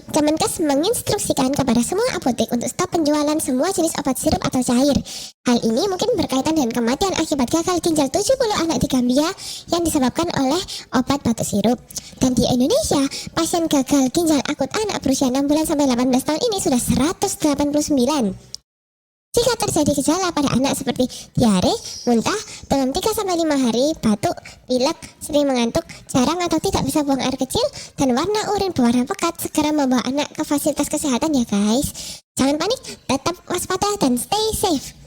Kemenkes menginstruksikan kepada semua apotek untuk stop penjualan semua jenis obat sirup atau cair. Hal ini mungkin berkaitan dengan kematian akibat gagal ginjal 70 anak di Gambia yang disebabkan oleh obat batuk sirup. Dan di Indonesia, pasien gagal ginjal akut anak berusia 6 bulan sampai 18 tahun ini sudah 189. Jika terjadi gejala pada anak seperti diare, muntah, dalam 3-5 hari, batuk, pilek, sering mengantuk, jarang atau tidak bisa buang air kecil, dan warna urin berwarna pekat, segera membawa anak ke fasilitas kesehatan ya guys. Jangan panik, tetap waspada dan stay safe.